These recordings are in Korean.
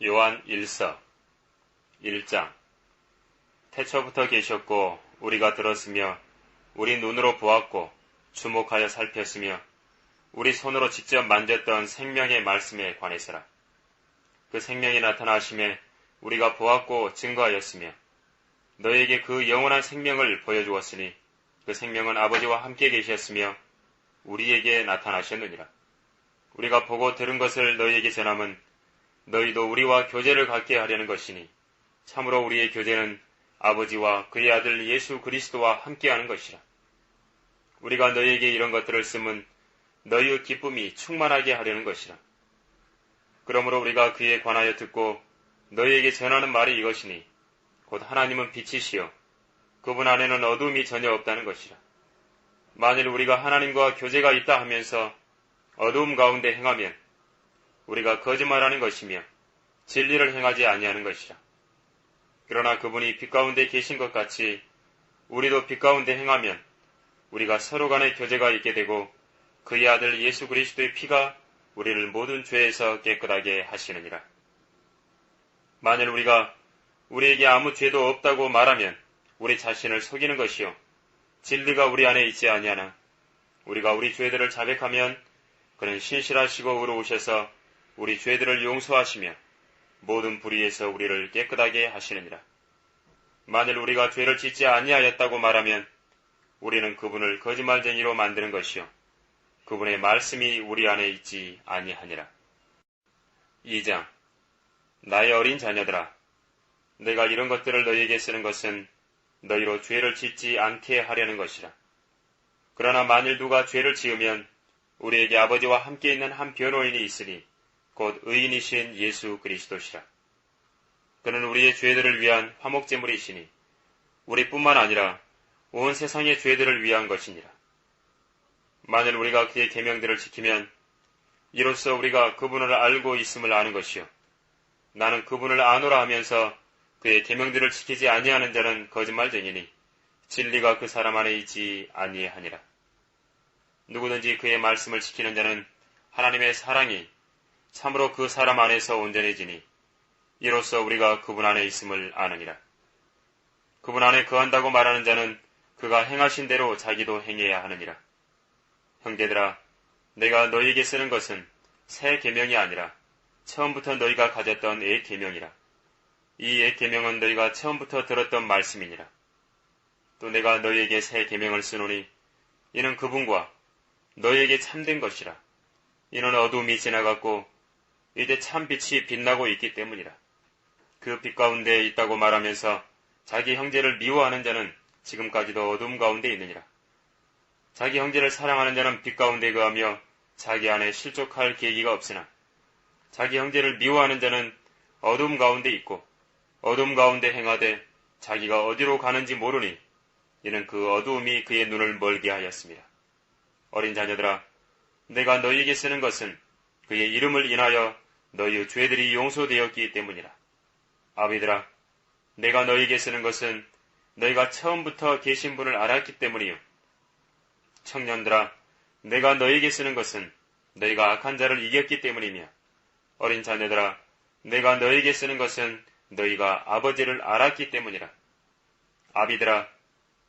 요한 1서 1장. 태초부터 계셨고 우리가 들었으며 우리 눈으로 보았고 주목하여 살폈으며 우리 손으로 직접 만졌던 생명의 말씀에 관해서라. 그 생명이 나타나심에 우리가 보았고 증거하였으며 너에게 그 영원한 생명을 보여주었으니 그 생명은 아버지와 함께 계셨으며 우리에게 나타나셨느니라. 우리가 보고 들은 것을 너희에게 전함은 너희도 우리와 교제를 갖게 하려는 것이니 참으로 우리의 교제는 아버지와 그의 아들 예수 그리스도와 함께하는 것이라. 우리가 너희에게 이런 것들을 쓰면 너희의 기쁨이 충만하게 하려는 것이라. 그러므로 우리가 그에 관하여 듣고 너희에게 전하는 말이 이것이니 곧 하나님은 빛이시요 그분 안에는 어두움이 전혀 없다는 것이라. 만일 우리가 하나님과 교제가 있다 하면서 어두움 가운데 행하면 우리가 거짓말하는 것이며 진리를 행하지 아니하는 것이라. 그러나 그분이 빛 가운데 계신 것 같이 우리도 빛 가운데 행하면 우리가 서로 간의 교제가 있게 되고 그의 아들 예수 그리스도의 피가 우리를 모든 죄에서 깨끗하게 하시느니라. 만일 우리가 우리에게 아무 죄도 없다고 말하면 우리 자신을 속이는 것이요 진리가 우리 안에 있지 아니하나 우리가 우리 죄들을 자백하면 그는 신실하시고 의로우셔서 우리 죄들을 용서하시며 모든 불의에서 우리를 깨끗하게 하시느니라. 만일 우리가 죄를 짓지 아니하였다고 말하면 우리는 그분을 거짓말쟁이로 만드는 것이요 그분의 말씀이 우리 안에 있지 아니하니라. 2장. 나의 어린 자녀들아, 내가 이런 것들을 너희에게 쓰는 것은 너희로 죄를 짓지 않게 하려는 것이라. 그러나 만일 누가 죄를 지으면 우리에게 아버지와 함께 있는 한 변호인이 있으니 곧 의인이신 예수 그리스도시라. 그는 우리의 죄들을 위한 화목제물이시니 우리뿐만 아니라 온 세상의 죄들을 위한 것이니라. 만일 우리가 그의 계명들을 지키면 이로써 우리가 그분을 알고 있음을 아는 것이요 나는 그분을 아노라 하면서 그의 계명들을 지키지 아니하는 자는 거짓말쟁이니 진리가 그 사람 안에 있지 아니하니라. 누구든지 그의 말씀을 지키는 자는 하나님의 사랑이 참으로 그 사람 안에서 온전해지니 이로써 우리가 그분 안에 있음을 아느니라. 그분 안에 거한다고 말하는 자는 그가 행하신 대로 자기도 행해야 하느니라. 형제들아, 내가 너희에게 쓰는 것은 새 계명이 아니라 처음부터 너희가 가졌던 옛 계명이라. 이 옛 계명은 너희가 처음부터 들었던 말씀이니라. 또 내가 너희에게 새 계명을 쓰노니 이는 그분과 너희에게 참된 것이라. 이는 어두움이 지나갔고 이제 참 빛이 빛나고 있기 때문이라. 그 빛 가운데 있다고 말하면서 자기 형제를 미워하는 자는 지금까지도 어두움 가운데 있느니라. 자기 형제를 사랑하는 자는 빛 가운데 거하며 자기 안에 실족할 계기가 없으나 자기 형제를 미워하는 자는 어두움 가운데 있고 어두움 가운데 행하되 자기가 어디로 가는지 모르니 이는 그 어두움이 그의 눈을 멀게 하였습니다. 어린 자녀들아, 내가 너희에게 쓰는 것은 그의 이름을 인하여 너희의 죄들이 용서되었기 때문이라. 아비들아, 내가 너희에게 쓰는 것은 너희가 처음부터 계신 분을 알았기 때문이요. 청년들아, 내가 너희에게 쓰는 것은 너희가 악한 자를 이겼기 때문이며 어린 자녀들아, 내가 너희에게 쓰는 것은 너희가 아버지를 알았기 때문이라. 아비들아,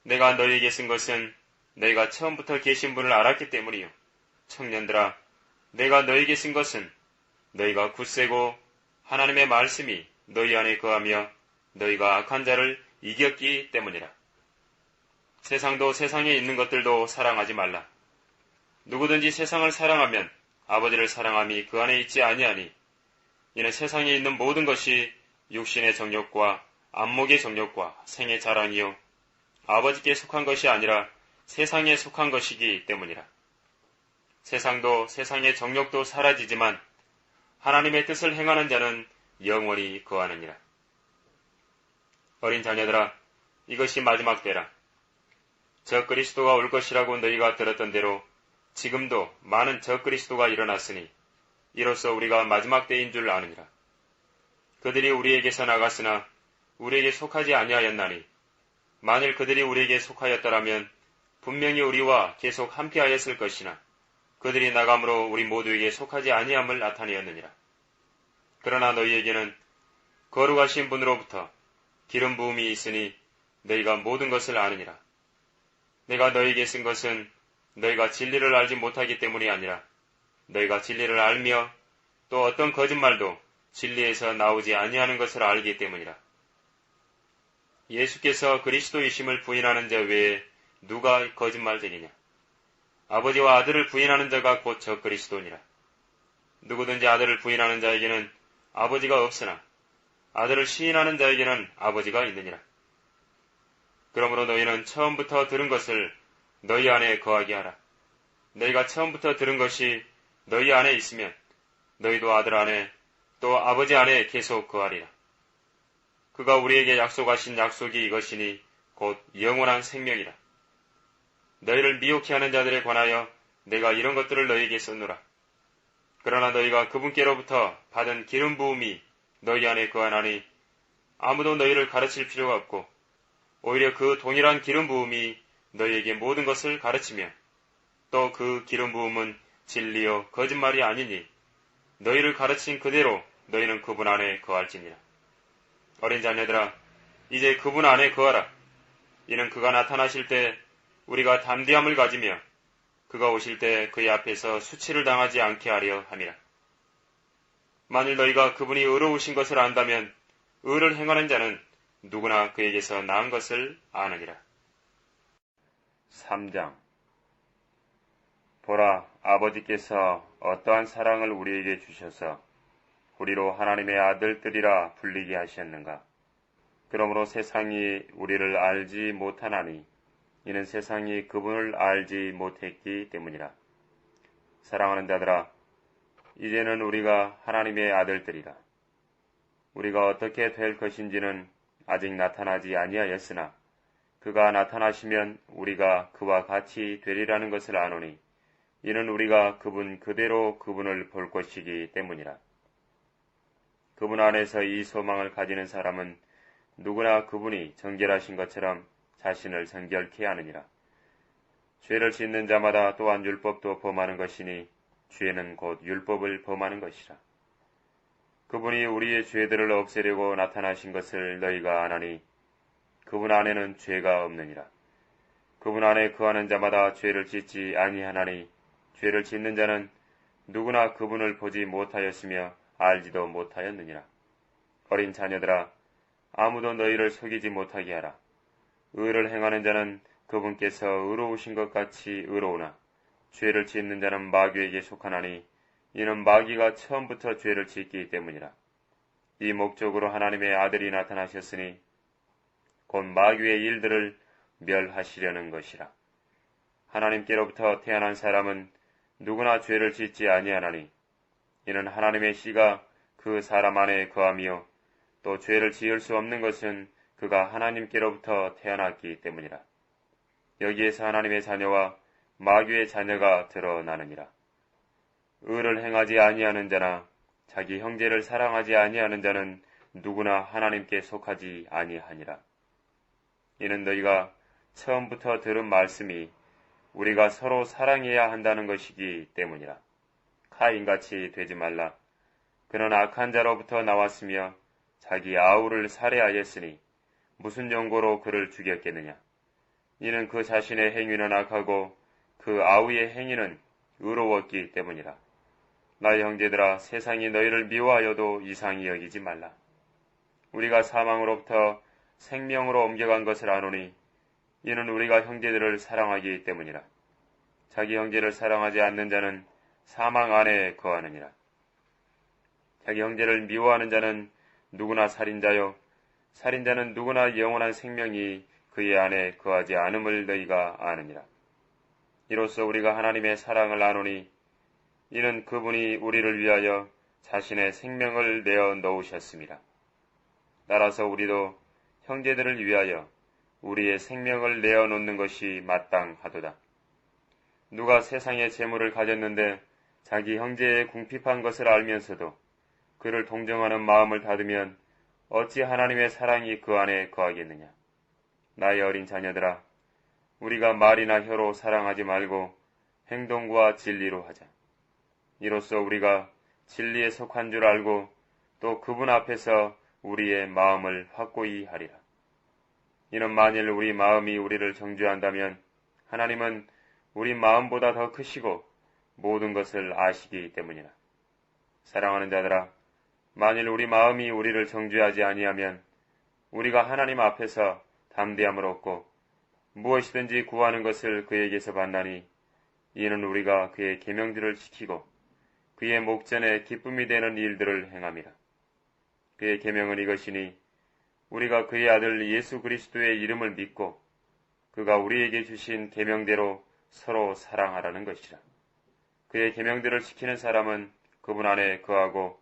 내가 너희에게 쓴 것은 너희가 처음부터 계신 분을 알았기 때문이요. 청년들아, 내가 너희에게 쓴 것은 너희가 굳세고 하나님의 말씀이 너희 안에 거하며 너희가 악한 자를 이겼기 때문이라. 세상도 세상에 있는 것들도 사랑하지 말라. 누구든지 세상을 사랑하면 아버지를 사랑함이 그 안에 있지 아니하니 이는 세상에 있는 모든 것이 육신의 정욕과 안목의 정욕과 생의 자랑이요 아버지께 속한 것이 아니라 세상에 속한 것이기 때문이라. 세상도 세상의 정욕도 사라지지만 하나님의 뜻을 행하는 자는 영원히 거하느니라. 어린 자녀들아, 이것이 마지막 때라. 저 그리스도가 올 것이라고 너희가 들었던 대로 지금도 많은 저 그리스도가 일어났으니 이로써 우리가 마지막 때인 줄 아느니라. 그들이 우리에게서 나갔으나 우리에게 속하지 아니하였나니 만일 그들이 우리에게 속하였더라면 분명히 우리와 계속 함께하였을 것이나 그들이 나감으로 우리 모두에게 속하지 아니함을 나타내었느니라. 그러나 너희에게는 거룩하신 분으로부터 기름 부음이 있으니 너희가 모든 것을 아느니라. 내가 너희에게 쓴 것은 너희가 진리를 알지 못하기 때문이 아니라 너희가 진리를 알며 또 어떤 거짓말도 진리에서 나오지 아니하는 것을 알기 때문이라. 예수께서 그리스도이심을 부인하는 자 외에 누가 거짓말쟁이냐? 아버지와 아들을 부인하는 자가 곧 저 그리스도니라. 누구든지 아들을 부인하는 자에게는 아버지가 없으나 아들을 시인하는 자에게는 아버지가 있느니라. 그러므로 너희는 처음부터 들은 것을 너희 안에 거하게 하라. 너희가 처음부터 들은 것이 너희 안에 있으면 너희도 아들 안에 또 아버지 안에 계속 거하리라. 그가 우리에게 약속하신 약속이 이것이니 곧 영원한 생명이라. 너희를 미혹해 하는 자들에 관하여 내가 이런 것들을 너희에게 썼노라. 그러나 너희가 그분께로부터 받은 기름 부음이 너희 안에 거하나니 아무도 너희를 가르칠 필요가 없고 오히려 그 동일한 기름 부음이 너희에게 모든 것을 가르치며 또 그 기름 부음은 진리요 거짓말이 아니니 너희를 가르친 그대로 너희는 그분 안에 거할지니라. 어린 자녀들아, 이제 그분 안에 거하라. 이는 그가 나타나실 때 우리가 담대함을 가지며 그가 오실 때 그의 앞에서 수치를 당하지 않게 하려 함이라. 만일 너희가 그분이 의로우신 것을 안다면 의를 행하는 자는 누구나 그에게서 나은 것을 아느니라. 3장. 보라, 아버지께서 어떠한 사랑을 우리에게 주셔서 우리로 하나님의 아들들이라 불리게 하셨는가. 그러므로 세상이 우리를 알지 못하나니 이는 세상이 그분을 알지 못했기 때문이라. 사랑하는 자들아, 이제는 우리가 하나님의 아들들이라. 우리가 어떻게 될 것인지는 아직 나타나지 아니하였으나 그가 나타나시면 우리가 그와 같이 되리라는 것을 아노니 이는 우리가 그분 그대로 그분을 볼 것이기 때문이라. 그분 안에서 이 소망을 가지는 사람은 누구나 그분이 정결하신 것처럼 자신을 정결케 하느니라. 죄를 짓는 자마다 또한 율법도 범하는 것이니 죄는 곧 율법을 범하는 것이라. 그분이 우리의 죄들을 없애려고 나타나신 것을 너희가 아나니 그분 안에는 죄가 없느니라. 그분 안에 거하는 자마다 죄를 짓지 아니하나니 죄를 짓는 자는 누구나 그분을 보지 못하였으며 알지도 못하였느니라. 어린 자녀들아, 아무도 너희를 속이지 못하게 하라. 의를 행하는 자는 그분께서 의로우신 것 같이 의로우나 죄를 짓는 자는 마귀에게 속하나니 이는 마귀가 처음부터 죄를 짓기 때문이라. 이 목적으로 하나님의 아들이 나타나셨으니 곧 마귀의 일들을 멸하시려는 것이라. 하나님께로부터 태어난 사람은 누구나 죄를 짓지 아니하나니 이는 하나님의 씨가 그 사람 안에 거하며 또 죄를 지을 수 없는 것은 그가 하나님께로부터 태어났기 때문이라. 여기에서 하나님의 자녀와 마귀의 자녀가 드러나느니라. 의를 행하지 아니하는 자나 자기 형제를 사랑하지 아니하는 자는 누구나 하나님께 속하지 아니하니라. 이는 너희가 처음부터 들은 말씀이 우리가 서로 사랑해야 한다는 것이기 때문이라. 카인같이 되지 말라. 그는 악한 자로부터 나왔으며 자기 아우를 살해하였으니 무슨 용고로 그를 죽였겠느냐. 이는 그 자신의 행위는 악하고 그 아우의 행위는 의로웠기 때문이라. 나의 형제들아, 세상이 너희를 미워하여도 이상히 여기지 말라. 우리가 사망으로부터 생명으로 옮겨간 것을 아노니 이는 우리가 형제들을 사랑하기 때문이라. 자기 형제를 사랑하지 않는 자는 사망 안에 거하느니라. 자기 형제를 미워하는 자는 누구나 살인자요, 살인자는 누구나 영원한 생명이 그의 안에 거하지 않음을 너희가 아느니라. 이로써 우리가 하나님의 사랑을 아노니 이는 그분이 우리를 위하여 자신의 생명을 내어 놓으셨습니다. 따라서 우리도 형제들을 위하여 우리의 생명을 내어 놓는 것이 마땅하도다. 누가 세상의 재물을 가졌는데 자기 형제의 궁핍한 것을 알면서도 그를 동정하는 마음을 닫으면 어찌 하나님의 사랑이 그 안에 거하겠느냐. 나의 어린 자녀들아, 우리가 말이나 혀로 사랑하지 말고 행동과 진리로 하자. 이로써 우리가 진리에 속한 줄 알고 또 그분 앞에서 우리의 마음을 확고히 하리라. 이는 만일 우리 마음이 우리를 정죄한다면 하나님은 우리 마음보다 더 크시고 모든 것을 아시기 때문이라. 사랑하는 자들아, 만일 우리 마음이 우리를 정죄하지 아니하면 우리가 하나님 앞에서 담대함을 얻고 무엇이든지 구하는 것을 그에게서 받나니 이는 우리가 그의 계명들을 지키고 그의 목전에 기쁨이 되는 일들을 행함이라. 그의 계명은 이것이니 우리가 그의 아들 예수 그리스도의 이름을 믿고 그가 우리에게 주신 계명대로 서로 사랑하라는 것이라. 그의 계명들을 지키는 사람은 그분 안에 거하고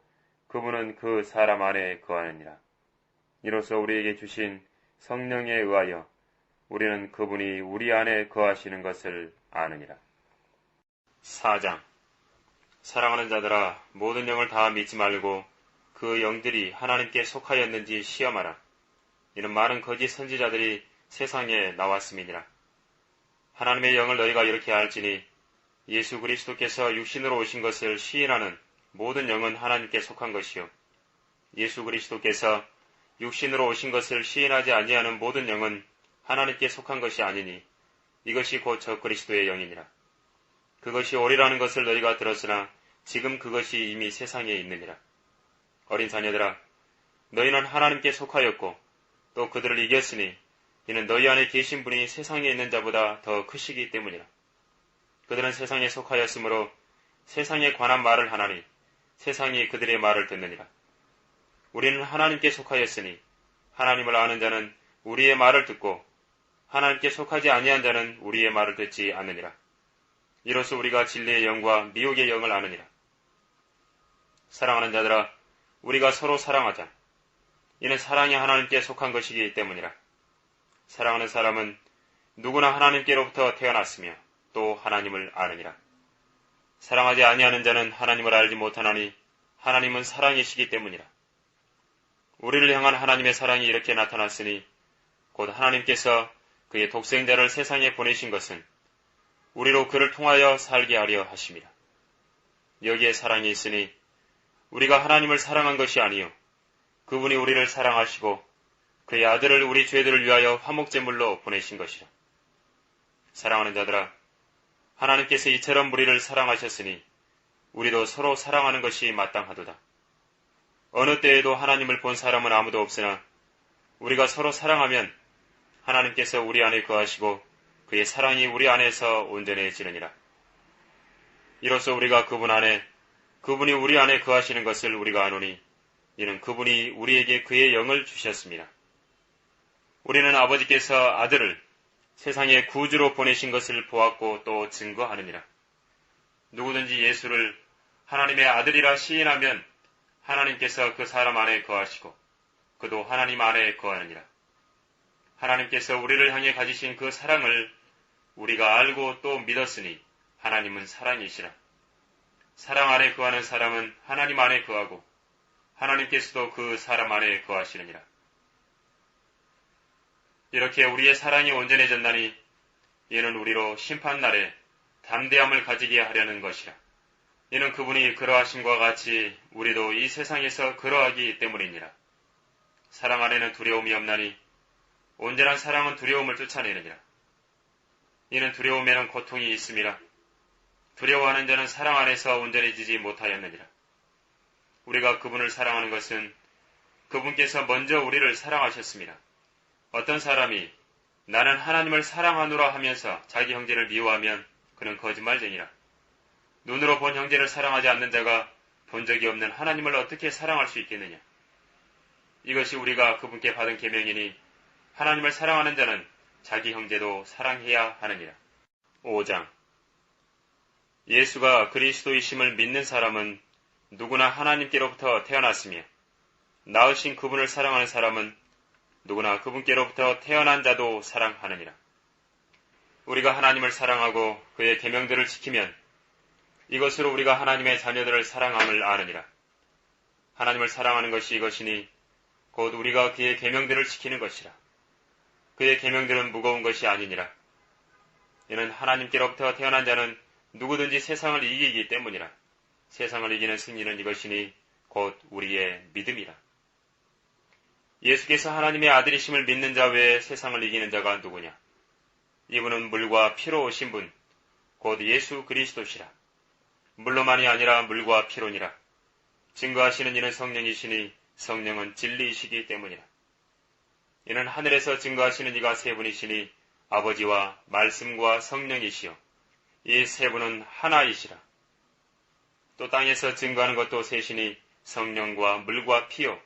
그분은 그 사람 안에 거하느니라. 이로써 우리에게 주신 성령에 의하여 우리는 그분이 우리 안에 거하시는 것을 아느니라. 4장. 사랑하는 자들아, 모든 영을 다 믿지 말고 그 영들이 하나님께 속하였는지 시험하라. 이는 많은 거짓 선지자들이 세상에 나왔음이니라. 하나님의 영을 너희가 이렇게 알지니 예수 그리스도께서 육신으로 오신 것을 시인하는 모든 영은 하나님께 속한 것이요 예수 그리스도께서 육신으로 오신 것을 시인하지 아니하는 모든 영은 하나님께 속한 것이 아니니 이것이 곧 저 그리스도의 영이니라. 그것이 오리라는 것을 너희가 들었으나 지금 그것이 이미 세상에 있느니라. 어린 자녀들아, 너희는 하나님께 속하였고 또 그들을 이겼으니 이는 너희 안에 계신 분이 세상에 있는 자보다 더 크시기 때문이라. 그들은 세상에 속하였으므로 세상에 관한 말을 하나니 세상이 그들의 말을 듣느니라. 우리는 하나님께 속하였으니 하나님을 아는 자는 우리의 말을 듣고 하나님께 속하지 아니한 자는 우리의 말을 듣지 않느니라. 이로써 우리가 진리의 영과 미혹의 영을 아느니라. 사랑하는 자들아, 우리가 서로 사랑하자. 이는 사랑이 하나님께 속한 것이기 때문이라. 사랑하는 사람은 누구나 하나님께로부터 태어났으며 또 하나님을 아느니라. 사랑하지 아니하는 자는 하나님을 알지 못하나니 하나님은 사랑이시기 때문이라. 우리를 향한 하나님의 사랑이 이렇게 나타났으니 곧 하나님께서 그의 독생자를 세상에 보내신 것은 우리로 그를 통하여 살게 하려 하심이라. 여기에 사랑이 있으니 우리가 하나님을 사랑한 것이 아니요 그분이 우리를 사랑하시고 그의 아들을 우리 죄들을 위하여 화목제물로 보내신 것이라. 사랑하는 자들아, 하나님께서 이처럼 우리를 사랑하셨으니 우리도 서로 사랑하는 것이 마땅하도다. 어느 때에도 하나님을 본 사람은 아무도 없으나 우리가 서로 사랑하면 하나님께서 우리 안에 거하시고 그의 사랑이 우리 안에서 온전해지느니라. 이로써 우리가 그분 안에, 그분이 우리 안에 거하시는 것을 우리가 아노니 이는 그분이 우리에게 그의 영을 주셨습니다. 우리는 아버지께서 아들을 세상에 구주로 보내신 것을 보았고 또 증거하느니라. 누구든지 예수를 하나님의 아들이라 시인하면 하나님께서 그 사람 안에 거하시고 그도 하나님 안에 거하느니라. 하나님께서 우리를 향해 가지신 그 사랑을 우리가 알고 또 믿었으니 하나님은 사랑이시라. 사랑 안에 거하는 사람은 하나님 안에 거하고 하나님께서도 그 사람 안에 거하시느니라. 이렇게 우리의 사랑이 온전해졌나니 이는 우리로 심판날에 담대함을 가지게 하려는 것이라. 이는 그분이 그러하심과 같이 우리도 이 세상에서 그러하기 때문이니라. 사랑 안에는 두려움이 없나니 온전한 사랑은 두려움을 쫓아내느니라. 이는 두려움에는 고통이 있음이라. 두려워하는 자는 사랑 안에서 온전해지지 못하였느니라. 우리가 그분을 사랑하는 것은 그분께서 먼저 우리를 사랑하셨습니다. 어떤 사람이 나는 하나님을 사랑하노라 하면서 자기 형제를 미워하면 그는 거짓말쟁이라. 눈으로 본 형제를 사랑하지 않는 자가 본 적이 없는 하나님을 어떻게 사랑할 수 있겠느냐. 이것이 우리가 그분께 받은 계명이니 하나님을 사랑하는 자는 자기 형제도 사랑해야 하느니라. 5장. 예수가 그리스도이심을 믿는 사람은 누구나 하나님께로부터 태어났으며 낳으신 그분을 사랑하는 사람은 누구나 그분께로부터 태어난 자도 사랑하느니라. 우리가 하나님을 사랑하고 그의 계명들을 지키면 이것으로 우리가 하나님의 자녀들을 사랑함을 아느니라. 하나님을 사랑하는 것이 이것이니 곧 우리가 그의 계명들을 지키는 것이라. 그의 계명들은 무거운 것이 아니니라. 이는 하나님께로부터 태어난 자는 누구든지 세상을 이기기 때문이라. 세상을 이기는 승리는 이것이니 곧 우리의 믿음이라. 예수께서 하나님의 아들이심을 믿는 자 외에 세상을 이기는 자가 누구냐? 이분은 물과 피로 오신 분, 곧 예수 그리스도시라. 물로만이 아니라 물과 피로니라. 증거하시는 이는 성령이시니 성령은 진리이시기 때문이라. 이는 하늘에서 증거하시는 이가 세 분이시니 아버지와 말씀과 성령이시요. 이 세 분은 하나이시라. 또 땅에서 증거하는 것도 셋이니 성령과 물과 피요.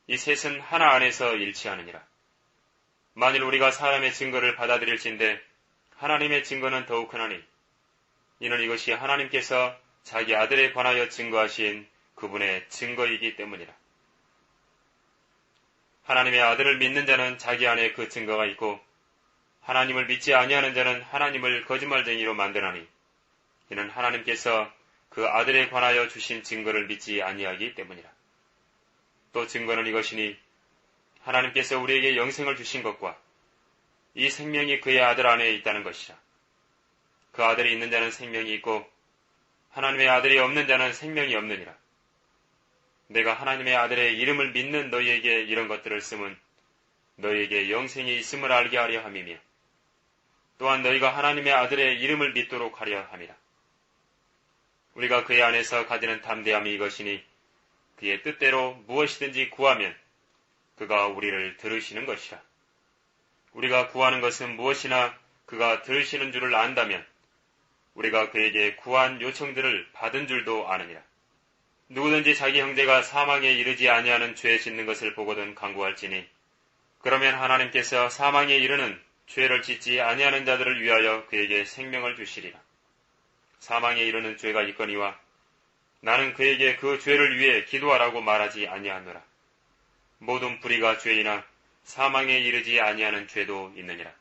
이 셋은 하나 안에서 일치하느니라. 만일 우리가 사람의 증거를 받아들일진대 하나님의 증거는 더욱 크나니 이는 이것이 하나님께서 자기 아들에 관하여 증거하신 그분의 증거이기 때문이라. 하나님의 아들을 믿는 자는 자기 안에 그 증거가 있고 하나님을 믿지 아니하는 자는 하나님을 거짓말쟁이로 만드나니 이는 하나님께서 그 아들에 관하여 주신 증거를 믿지 아니하기 때문이라. 또 증거는 이것이니 하나님께서 우리에게 영생을 주신 것과 이 생명이 그의 아들 안에 있다는 것이라. 그 아들이 있는 자는 생명이 있고 하나님의 아들이 없는 자는 생명이 없느니라. 내가 하나님의 아들의 이름을 믿는 너희에게 이런 것들을 쓰면 너희에게 영생이 있음을 알게 하려 함이며 또한 너희가 하나님의 아들의 이름을 믿도록 하려 함이라. 우리가 그의 안에서 가지는 담대함이 이것이니 그의 뜻대로 무엇이든지 구하면 그가 우리를 들으시는 것이라. 우리가 구하는 것은 무엇이나 그가 들으시는 줄을 안다면 우리가 그에게 구한 요청들을 받은 줄도 아느니라. 누구든지 자기 형제가 사망에 이르지 아니하는 죄 짓는 것을 보거든 간구할지니 그러면 하나님께서 사망에 이르는 죄를 짓지 아니하는 자들을 위하여 그에게 생명을 주시리라. 사망에 이르는 죄가 있거니와 나는 그에게 그 죄를 위해 기도하라고 말하지 아니하노라. 모든 불의가 죄이나 사망에 이르지 아니하는 죄도 있느니라.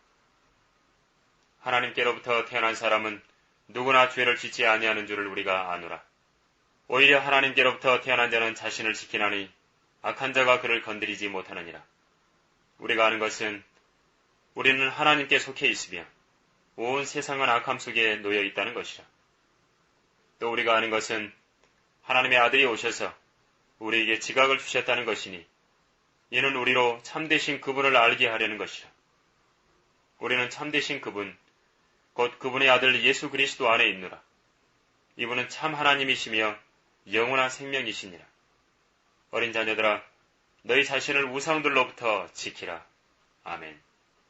하나님께로부터 태어난 사람은 누구나 죄를 짓지 아니하는 줄을 우리가 아노라. 오히려 하나님께로부터 태어난 자는 자신을 지키나니 악한 자가 그를 건드리지 못하느니라. 우리가 아는 것은 우리는 하나님께 속해 있으며 온 세상은 악함 속에 놓여 있다는 것이라. 또 우리가 아는 것은 하나님의 아들이 오셔서 우리에게 지각을 주셨다는 것이니 이는 우리로 참되신 그분을 알게 하려는 것이라. 우리는 참되신 그분, 곧 그분의 아들 예수 그리스도 안에 있노라. 이분은 참 하나님이시며 영원한 생명이시니라. 어린 자녀들아, 너희 자신을 우상들로부터 지키라. 아멘.